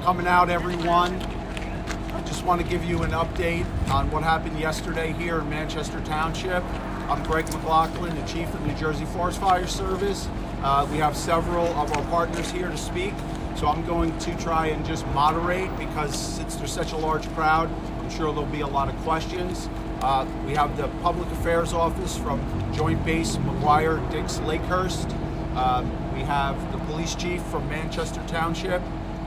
coming out, everyone. I just want to give you an update on what happened yesterday here in Manchester Township. I'm Greg McLaughlin, the Chief of New Jersey Forest Fire Service. We have several of our partners here to speak, so I'm going to try and just moderate because since there's such a large crowd, I'm sure there'll be a lot of questions. We have the Public Affairs Office from Joint Base McGuire Dix Lakehurst. We have the Police Chief from Manchester Township,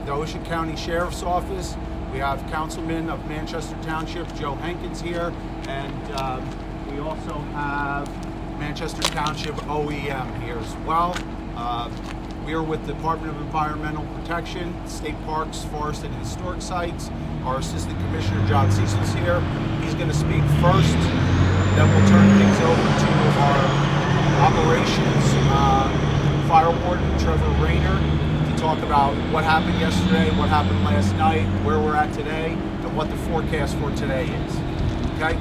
the Ocean County Sheriff's Office. We have Councilman of Manchester Township, Joe Hankins here, and we also have Manchester Township OEM here as well. We are with the Department of Environmental Protection, State Parks, Forest, and Historic Sites. Our Assistant Commissioner, John Cecil's here. He's going to speak first, then we'll turn things over to our operations fire warden, Trevor Rayner, to talk about what happened yesterday, what happened last night, where we're at today, and what the forecast for today is. Okay?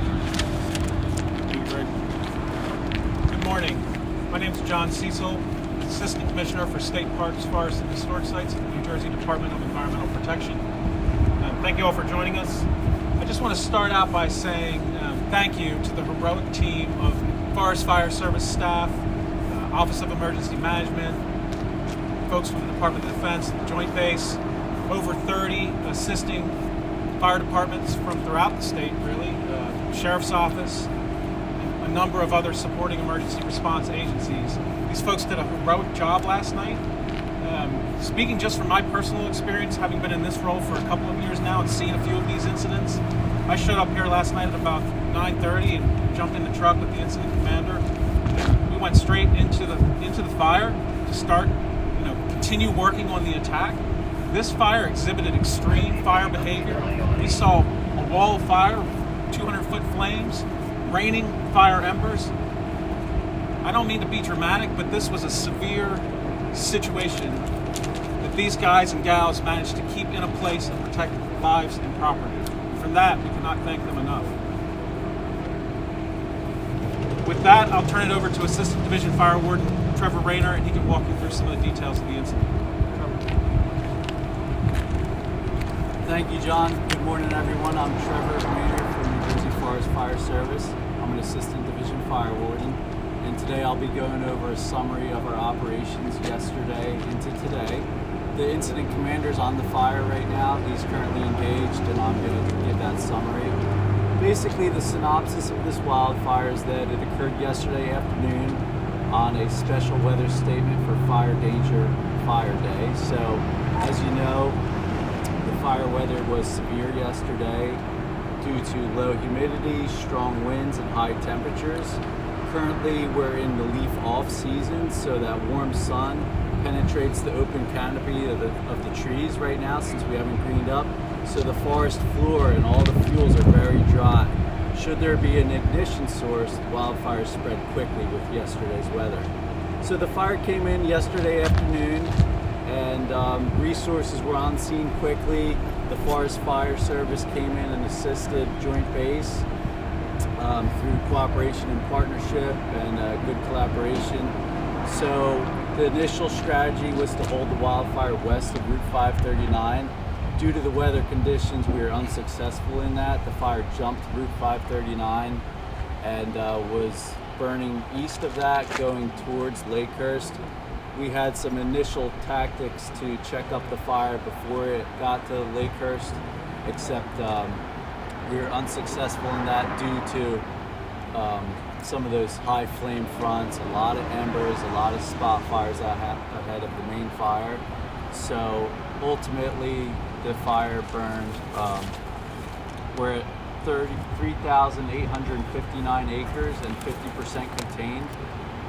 Good morning. My name is John Cecil, Assistant Commissioner for State Parks, Forests, and Historic Sites at the New Jersey Department of Environmental Protection. Thank you all for joining us. I just want to start out by saying thank you to the heroic team of Forest Fire Service staff, Office of Emergency Management, folks from the Department of Defense, the Joint Base, over 30 assisting fire departments from throughout the state, really, Sheriff's Office, a number of other supporting emergency response agencies. These folks did a heroic job last night. Speaking just from my personal experience, having been in this role for a couple of years now and seen a few of these incidents, I showed up here last night at about 9:30 and jumped in the truck with the incident commander. We went straight into the fire to start, continue working on the attack. This fire exhibited extreme fire behavior. We saw a wall of fire, 200-foot flames, raining fire embers. I don't mean to be dramatic, but this was a severe situation that these guys and gals managed to keep in a place and protect lives and property. For that, we cannot thank them enough. With that, I'll turn it over to Assistant Division Fire Warden Trevor Rayner, and he can walk you through some of the details of the incident. Thank you, John. Good morning, everyone. I'm Trevor Rayner from New Jersey Forest Fire Service. I'm an Assistant Division Fire Warden, and today I'll be going over a summary of our operations yesterday into today. The incident commander's on the fire right now. He's currently engaged, and I'm going to give that summary. Basically, the synopsis of this wildfire is that it occurred yesterday afternoon on a special weather statement for Fire Danger Fire Day. So, as you know, the fire weather was severe yesterday due to low humidity, strong winds, and high temperatures. Currently, we're in the leaf off season, so that warm sun penetrates the open canopy of the trees right now since we haven't greened up. So the forest floor and all the fuels are very dry. Should there be an ignition source, the wildfire spread quickly with yesterday's weather. So the fire came in yesterday afternoon, and resources were on scene quickly. The Forest Fire Service came in and assisted Joint Base through cooperation and partnership and good collaboration. So the initial strategy was to hold the wildfire west of Route 539. Due to the weather conditions, we were unsuccessful in that. The fire jumped Route 539 and was burning east of that, going towards Lakehurst. We had some initial tactics to check up the fire before it got to Lakehurst, except we were unsuccessful in that due to some of those high flame fronts, a lot of embers, a lot of spot fires ahead of the main fire. So ultimately, the fire burned. We're at 3,859 acres and 50% contained.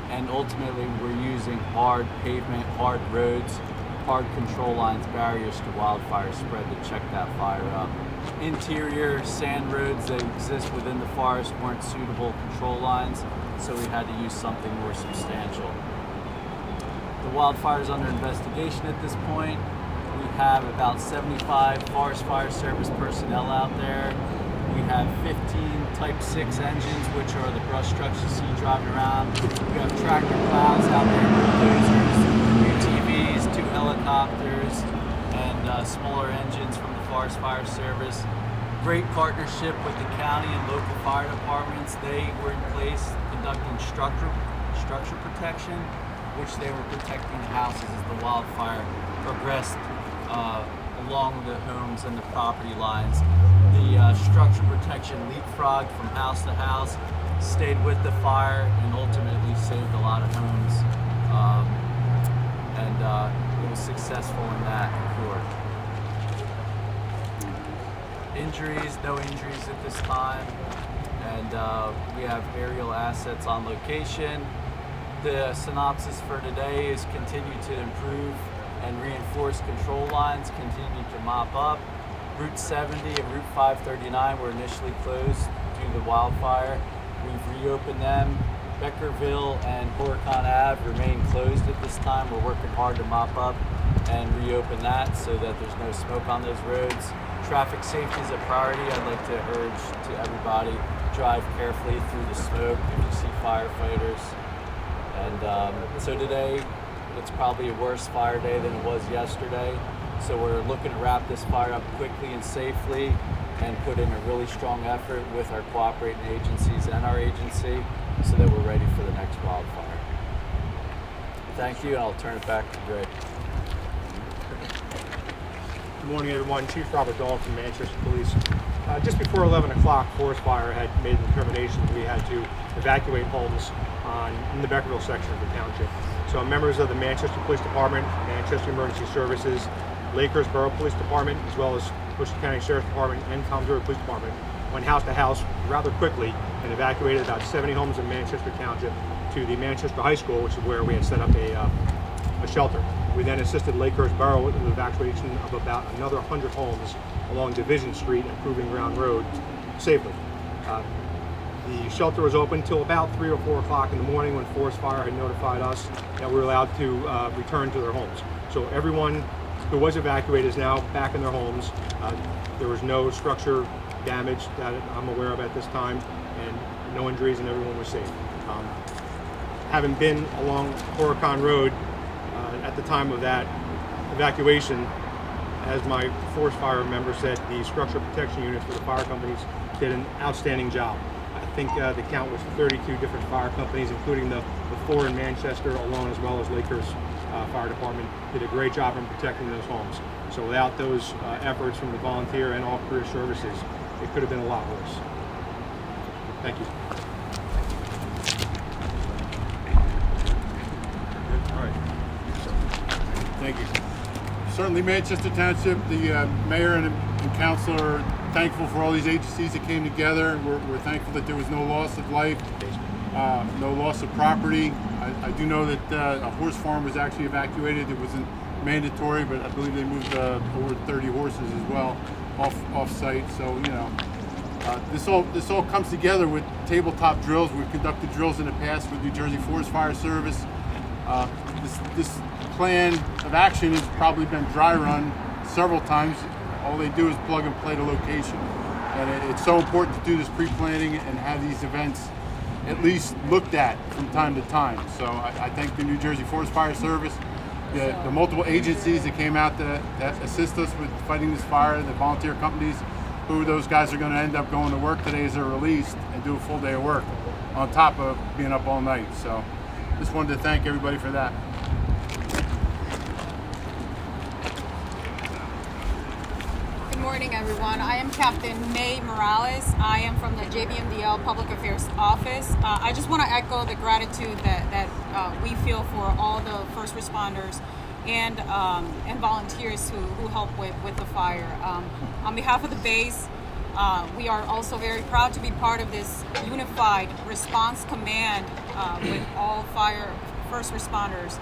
And ultimately, we're using hard pavement, hard roads, hard control lines, barriers to wildfire spread to check that fire up. Interior sand roads that exist within the forest weren't suitable control lines, so we had to use something more substantial. The wildfire is under investigation at this point. We have about 75 Forest Fire Service personnel out there. We have 15 Type 6 engines, which are the brush trucks you see driving around. We have tractor plows out there, bulldozers, UTVs, 2 helicopters, and and smaller engines from the Forest Fire Service. Great partnership with the county and local fire departments. They were in place conducting structure protection, which they were protecting the houses as the wildfire progressed along the homes and the property lines. The structure protection leapfrogged from house to house, stayed with the fire, and ultimately saved a lot of homes. It was successful in that regard. Injuries, no injuries at this time, and we have aerial assets on location. The synopsis for today is continue to improve and reinforce control lines, continue to mop up. Route 70 and Route 539 were initially closed due to the wildfire. We've reopened them. Beckerville and Horicon Ave remain closed at this time. We're working hard to mop up and reopen that so that there's no smoke on those roads. Traffic safety is a priority. I'd like to urge to everybody, drive carefully through the smoke if you see firefighters. And so today, it's probably a worse fire day than it was yesterday. So we're looking to wrap this fire up quickly and safely and put in a really strong effort with our cooperating agencies and our agency so that we're ready for the next wildfire. Thank you, and I'll turn it back to Greg. Good morning, everyone. Chief Robert Dahl from Manchester Police. Just before 11 o'clock, Forest Fire had made the determination that we had to evacuate homes in the Beckerville section of the township. So members of the Manchester Police Department, Manchester Emergency Services, Lakers Borough Police Department, as well as Worcester County Sheriff's Department and Toms River Police Department went house to house rather quickly and evacuated about 70 homes in Manchester Township to the Manchester High School, which is where we had set up a shelter. We then assisted Lakehurst Borough with the evacuation of about another 100 homes along Division Street and Proving Ground Road safely. The shelter was open till about 3 or 4 o'clock in the morning when Forest Fire had notified us that we were allowed to return to their homes. So everyone who was evacuated is now back in their homes. There was no structure damage that I'm aware of at this time, and no injuries, and everyone was safe. Having been along Horicon Road at the time of that evacuation, as my Forest Fire member said, the structure protection units for the fire companies did an outstanding job. I think the count was 32 different fire companies, including the 4 in Manchester alone, as well as Lakers Fire Department, did a great job in protecting those homes. So without those efforts from the volunteer and all career services, it could have been a lot worse. Thank you. All right. Thank you. Certainly Manchester Township, the mayor and council are thankful for all these agencies that came together. We're thankful that there was no loss of life, no loss of property. I do know that a horse farm was actually evacuated. It wasn't mandatory, but I believe they moved over 30 horses as well off site. So, you know, this all comes together with tabletop drills. We've conducted drills in the past with New Jersey Forest Fire Service. This plan of action has probably been dry run several times. All they do is plug and play the location. And it's so important to do this pre-planning and have these events at least looked at from time to time. So I thank the New Jersey Forest Fire Service, the multiple agencies that came out to assist us with fighting this fire, the volunteer companies, who those guys are going to end up going to work today as they're released and do a full day of work on top of being up all night. So just wanted to thank everybody for that. Good morning, everyone. I am Captain May Morales. I am from the JBMDL Public Affairs Office. I just want to echo the gratitude that we feel for all the first responders and volunteers who help with the fire. On behalf of the base, we are also very proud to be part of this unified response command with all first responders.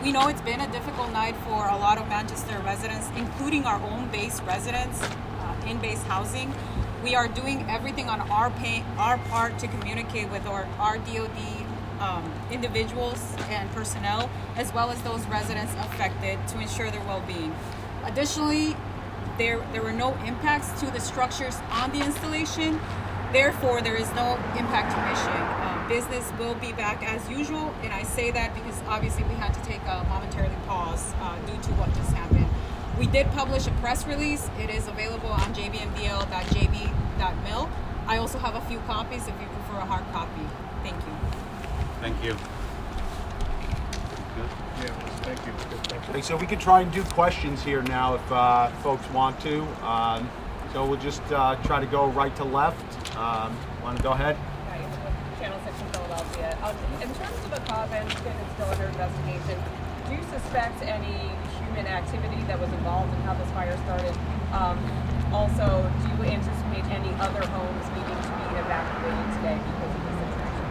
We know it's been a difficult night for a lot of Manchester residents, including our own base residents in base housing. We are doing everything on our part to communicate with our DOD individuals and personnel, as well as those residents affected, to ensure their well-being. Additionally, there were no impacts to the structures on the installation. Therefore, there is no impact to mission. Business will be back as usual, and I say that because obviously we had to take a momentarily pause due to what just happened. We did publish a press release. It is available on jbmdl.jb.mil. I also have a few copies if you prefer a hard copy. Thank you. Thank you. Thank you. Okay, so we could try and do questions here now if folks want to. So we'll just try to go right to left. Want to go ahead? Channel 6 in Philadelphia. In terms of the cause, I understand it's still under investigation. Do you suspect any human activity that was involved in how this fire started? Also, do you anticipate any other homes needing to be evacuated today because of this situation?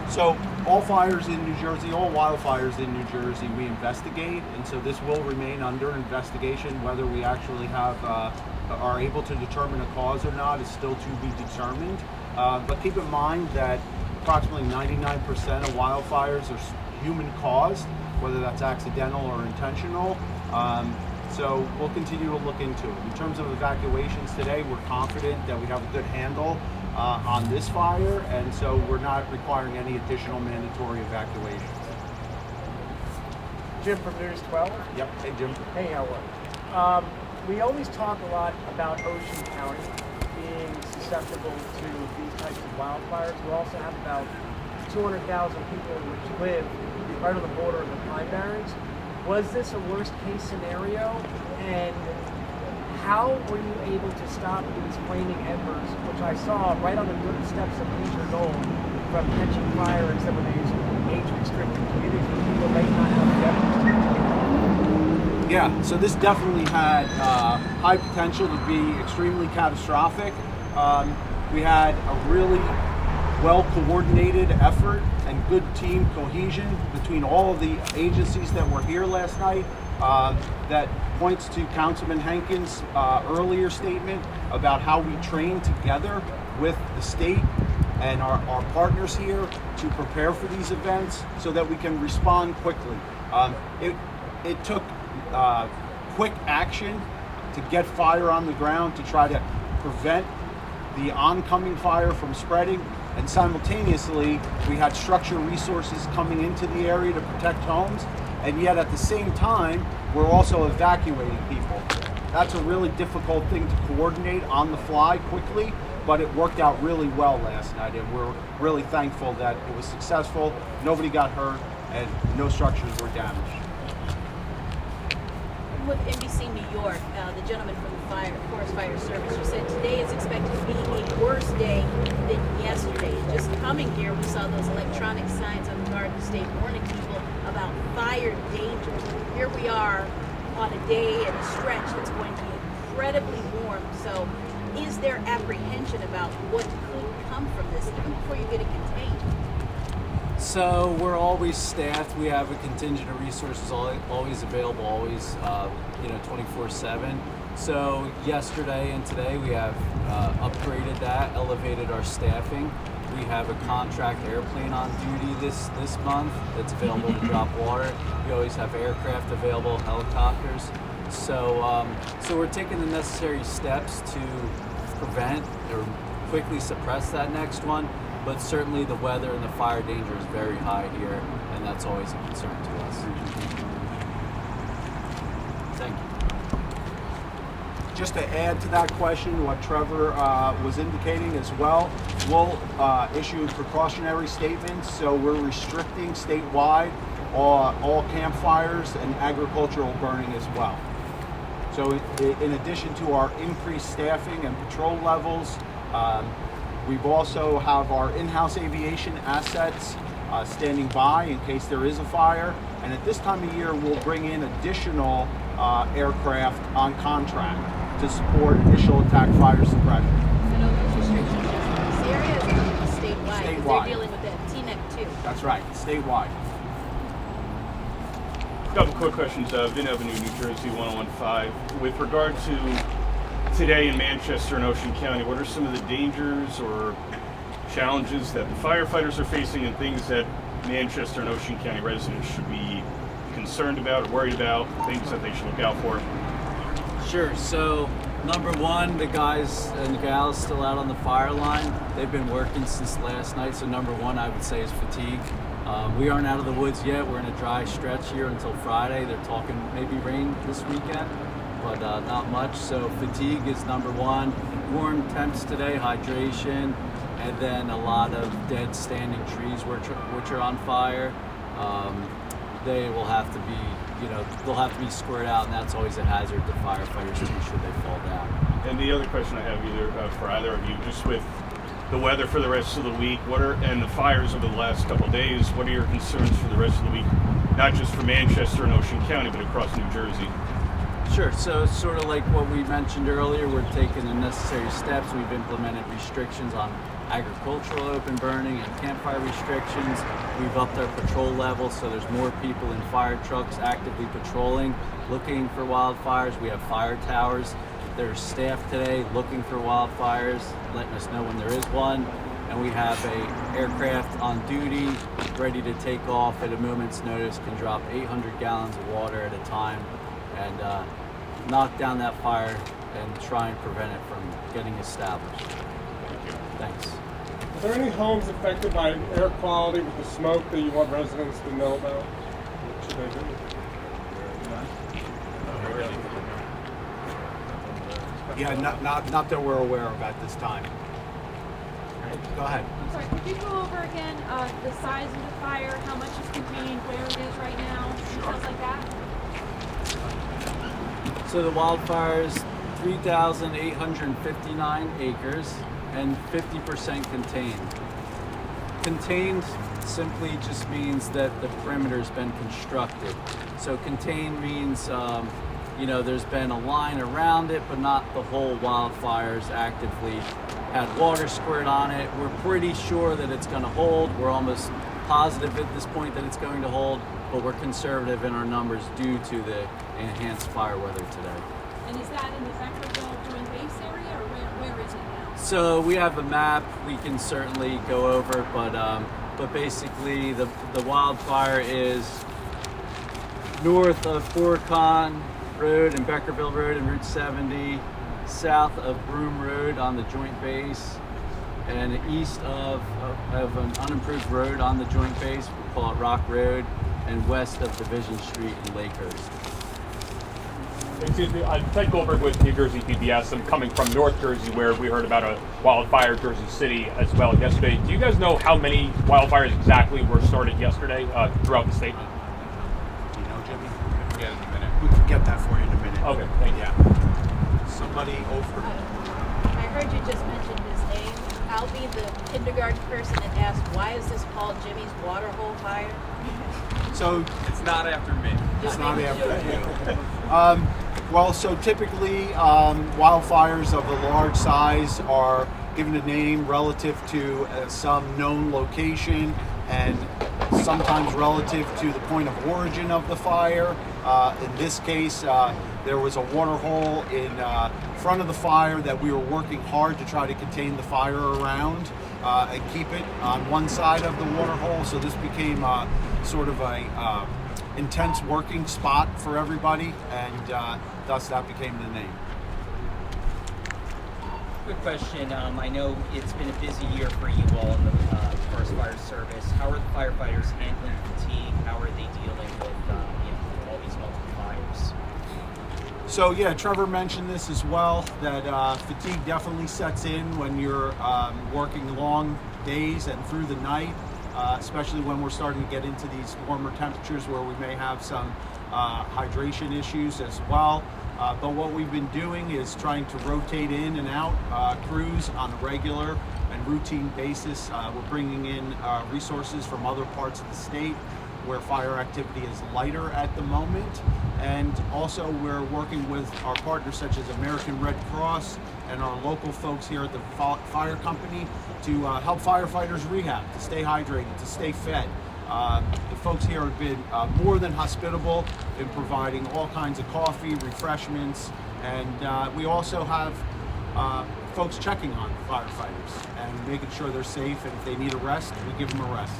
So all fires in New Jersey, all wildfires in New Jersey, we investigate, and so this will remain under investigation. Whether we actually are able to determine a cause or not is still to be determined. But keep in mind that approximately 99% of wildfires are human caused, whether that's accidental or intentional. So we'll continue to look into it. In terms of evacuations today, we're confident that we have a good handle on this fire, and so we're not requiring any additional mandatory evacuations. Jim from News 12. Yep. Hey, Jim. Hey, how are you? We always talk a lot about Ocean County being susceptible to these types of wildfires. We also have about 200,000 people which live right on the border of the Pine Barrens. Was this a worst case scenario? And how were you able to stop these flaming embers, which I saw right on the steps of Leisure Knoll, from catching fire in some of these age-restricted communities where people may not have deputies? Yeah, so this definitely had high potential to be extremely catastrophic. We had a really well-coordinated effort and good team cohesion between all of the agencies that were here last night. That points to Councilman Hankins' earlier statement about how we train together with the state and our partners here to prepare for these events so that we can respond quickly. It took quick action to get fire on the ground to try to prevent the oncoming fire from spreading, and simultaneously we had structural resources coming into the area to protect homes, and yet at the same time we're also evacuating people. That's a really difficult thing to coordinate on the fly quickly, but it worked out really well last night, and we're really thankful that it was successful. Nobody got hurt and no structures were damaged. With NBC New York, the gentleman from the Forest Fire Service, who said today is expected to be a worse day than yesterday. Just coming here, we saw those electronic signs on the Garden State warning people about fire danger. Here we are on a day and a stretch that's going to be incredibly warm. So is there apprehension about what could come from this, even before you get it contained? So we're always staffed. We have a contingent of resources always available, always 24/7. So yesterday and today we have upgraded that, elevated our staffing. We have a contract airplane on duty this month that's available to drop water. We always have aircraft available, helicopters. So we're taking the necessary steps to prevent or quickly suppress that next one. But certainly the weather and the fire danger is very high here, and that's always a concern to us. Thank you. Just to add to that question, what Trevor was indicating as well, we'll issue precautionary statements. So we're restricting statewide all campfires and agricultural burning as well. So in addition to our increased staffing and patrol levels, we've also have our in-house aviation assets standing by in case there is a fire. And at this time of year, we'll bring in additional aircraft on contract to support initial attack fire suppression. I know those restrictions just in this area is going to be statewide. 'Cause Statewide. they're dealing with that TNEC too. That's right, statewide. Couple quick questions. Vin Avenue, New Jersey, 1015. With regard to today in Manchester and Ocean County, what are some of the dangers or challenges that the firefighters are facing and things that Manchester and Ocean County residents should be concerned about or worried about, things that they should look out for? Sure. So number one, the guys and the gals still out on the fire line. They've been working since last night. So number one, I would say, is fatigue. We aren't out of the woods yet. We're in a dry stretch here until Friday. They're talking maybe rain this weekend, but not much. So fatigue is number one. Warm temps today, hydration, and then a lot of dead standing trees which are on fire. They will have to be, they'll have to be squared out, and that's always a hazard to firefighters too, should they fall down. And the other question I have for either of you, just with the weather for the rest of the week, and the fires over the last couple of days, what are your concerns for the rest of the week, not just for Manchester and Ocean County, but across New Jersey? Sure. So it's sort of like what we mentioned earlier. We're taking the necessary steps. We've implemented restrictions on agricultural open burning and campfire restrictions. We've upped our patrol levels, so there's more people in fire trucks actively patrolling, looking for wildfires. We have fire towers. There's staff today looking for wildfires, letting us know when there is one. And we have a aircraft on duty, ready to take off at a moment's notice, can drop 800 gallons of water at a time and knock down that fire and try and prevent it from getting established. Thanks. Are there any homes affected by air quality with the smoke that you want residents to know about? What should they do? Yeah, not that we're aware of at this time. Go ahead. I'm sorry, could you go over again the size of the fire, how much is contained, where it is right now, details like that? So the wildfire is 3,859 acres and 50% contained. Contained simply just means that the perimeter's been constructed. So contained means there's been a line around it, but not the whole wildfire's actively had water squirt on it. We're pretty sure that it's going to hold. We're almost positive at this point that it's going to hold, but we're conservative in our numbers due to the enhanced fire weather today. And is that in the Beckerville Joint Base area, or where is it now? So we have a map we can certainly go over, but basically the wildfire is north of Foricon Road and Beckerville Road and Route 70, south of Broome Road on the Joint Base, and east of an unimproved road on the Joint Base, we call it Rock Road, and west of Division Street in Lakehurst. Excuse me, I'm Ted Goldberg with New Jersey PBS. I'm coming from North Jersey, where we heard about a wildfire in Jersey City as well yesterday. Do you guys know how many wildfires exactly were started yesterday throughout the state? Do you know, Jimmy? We can get it in a minute. We can get that for you in a minute. Okay, thank you. Yeah. Somebody over. I heard you just mention his name. I'll be the kindergarten person that asks, why is this called Jimmy's Waterhole Fire? So it's not after me. It's not after you. So typically wildfires of a large size are given a name relative to some known location and sometimes relative to the point of origin of the fire. In this case, there was a water hole in front of the fire that we were working hard to try to contain the fire around and keep it on one side of the water hole. So this became sort of a intense working spot for everybody, and thus that became the name. Quick question. I know it's been a busy year for you all in the Forest Fire Service. How are the firefighters handling fatigue? How are they dealing with all these multiple fires? So yeah, Trevor mentioned this as well, that fatigue definitely sets in when you're working long days and through the night, especially when we're starting to get into these warmer temperatures where we may have some hydration issues as well. But what we've been doing is trying to rotate in and out crews on a regular and routine basis. We're bringing in resources from other parts of the state where fire activity is lighter at the moment. And also we're working with our partners such as American Red Cross and our local folks here at the fire company to help firefighters rehab, to stay hydrated, to stay fed. The folks here have been more than hospitable in providing all kinds of coffee, refreshments, and we also have folks checking on firefighters and making sure they're safe, and if they need a rest, we give them a rest.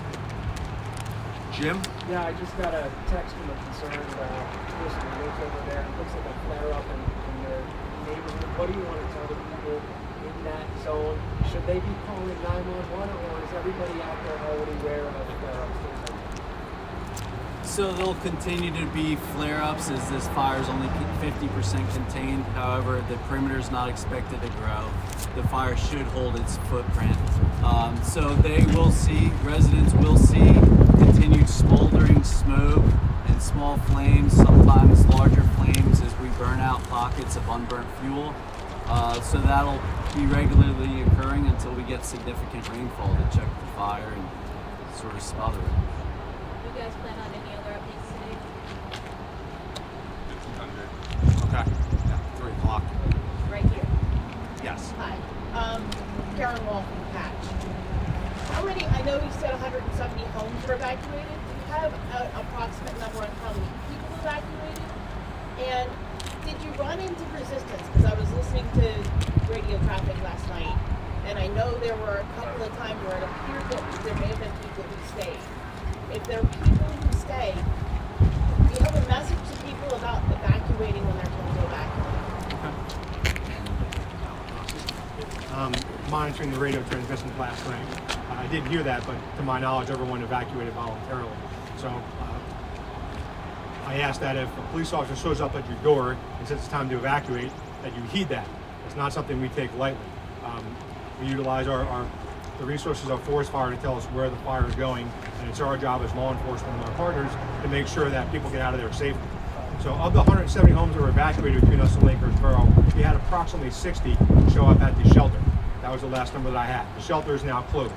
Jim? Yeah, I just got a text from a concerned person who lives over there. It looks like a flare-up in their neighborhood. What do you want to tell the people in that zone? Should they be calling 911, or is everybody out there already aware of flare-ups, things like that? So there'll continue to be flare-ups as this fire is only 50% contained. However, the perimeter is not expected to grow. The fire should hold its footprint. So residents will see continued smoldering smoke and small flames, sometimes larger flames as we burn out pockets of unburnt fuel. So that'll be regularly occurring until we get significant rainfall to check the fire and sort of smother it. You guys plan on any other updates today? Okay. Yeah, 3 o'clock. Right here. Yes. Hi, Karen Wall from Patch. How many, I know you said 170 homes were evacuated. Do you have an approximate number on how many people evacuated? And did you run into resistance? Because I was listening to radio traffic last night, and I know there were a couple of times where it appeared that there may have been people who stayed. If there are people who stay, do you have a message to people about evacuating when they're told to evacuate? Monitoring the radio transmissions last night. I didn't hear that, but to my knowledge, everyone evacuated voluntarily. So I asked that if a police officer shows up at your door and says it's time to evacuate, that you heed that. It's not something we take lightly. We utilize the resources of forest fire to tell us where the fire is going, and it's our job as law enforcement and our partners to make sure that people get out of there safely. So of the 170 homes that were evacuated between us and Lakers Borough, we had approximately 60 show up at the shelter. That was the last number that I had. The shelter is now closed.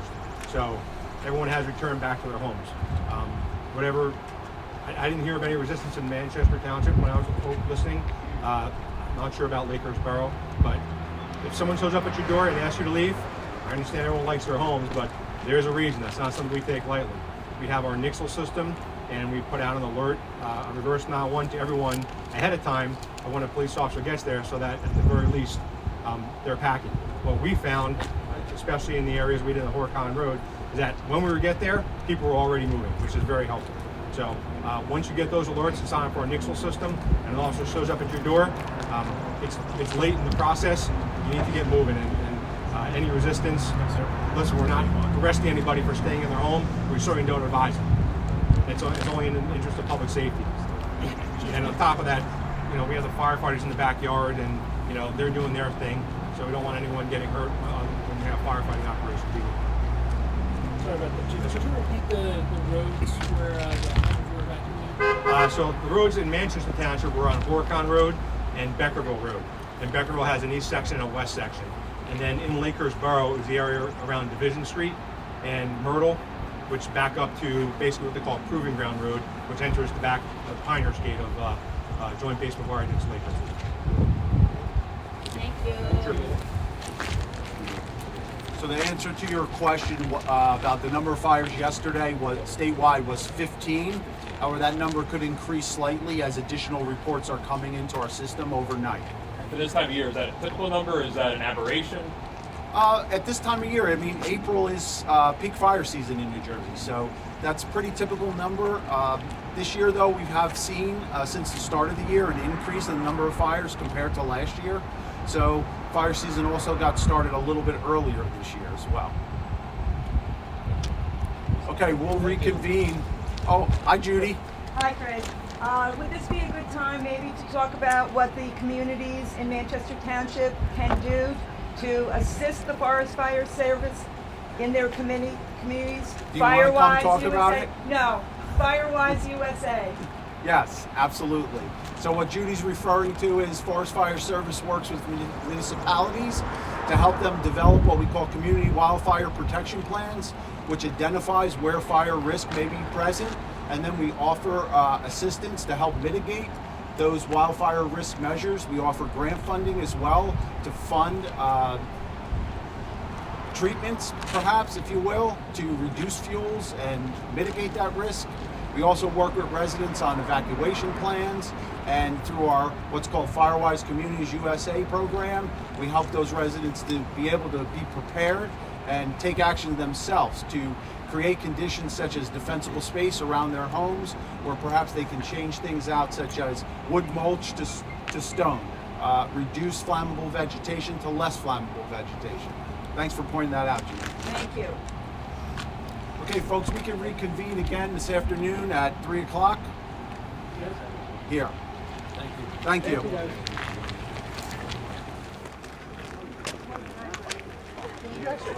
So everyone has returned back to their homes. I didn't hear of any resistance in Manchester Township when I was listening. I'm not sure about Lakers Borough, but if someone shows up at your door and asks you to leave, I understand everyone likes their homes, but there's a reason. That's not something we take lightly. We have our Nixle system, and we put out an alert, a reverse 911 to everyone ahead of time when a police officer gets there, so that at the very least they're packing. What we found, especially in the areas we did in the Horicon Road, is that when we get there, people were already moving, which is very helpful. So once you get those alerts and sign up for our Nixle system, and an officer shows up at your door, it's late in the process. You need to get moving, and any resistance. Listen, we're not arresting anybody for staying in their home. We certainly don't advise them. It's only in the interest of public safety. And on top of that, we have the firefighters in the backyard, and they're doing their thing. So we don't want anyone getting hurt when we have firefighting operations either. Sorry about that, Chief. Could you repeat the roads where the homes were evacuated? So the roads in Manchester Township were on Horicon Road and Beckerville Road. And Beckerville has an east section and a west section. And then in Lakers Borough is the area around Division Street and Myrtle, which back up to basically what they call Proving Ground Road, which enters the back of Pinehurst Gate of Joint Base McGuire against Lakers. Thank you. Sure. So the answer to your question about the number of fires yesterday statewide was 15. However, that number could increase slightly as additional reports are coming into our system overnight. For this time of year, is that a typical number? Is that an aberration? At this time of year, April is peak fire season in New Jersey, so that's a pretty typical number. This year, though, we have seen since the start of the year an increase in the number of fires compared to last year. So fire season also got started a little bit earlier this year as well. Okay, we'll reconvene. Oh, hi, Judy. Hi, Craig. Would this be a good time maybe to talk about what the communities in Manchester Township can do to assist the Forest Fire Service in their communities? Do you want to come talk about it? No, Firewise USA. Yes, absolutely. So what Judy's referring to is Forest Fire Service works with municipalities to help them develop what we call community wildfire protection plans, which identifies where fire risk may be present, and then we offer assistance to help mitigate those wildfire risk measures. We offer grant funding as well to fund treatments, perhaps, if you will, to reduce fuels and mitigate that risk. We also work with residents on evacuation plans, and through our what's called Firewise Communities USA program, we help those residents to be able to be prepared and take action themselves to create conditions such as defensible space around their homes, where perhaps they can change things out, such as wood mulch to stone, reduce flammable vegetation to less flammable vegetation. Thanks for pointing that out, Judy. Thank you. Okay, folks, we can reconvene again this afternoon at 3 o'clock. Here. Thank you. Thank you.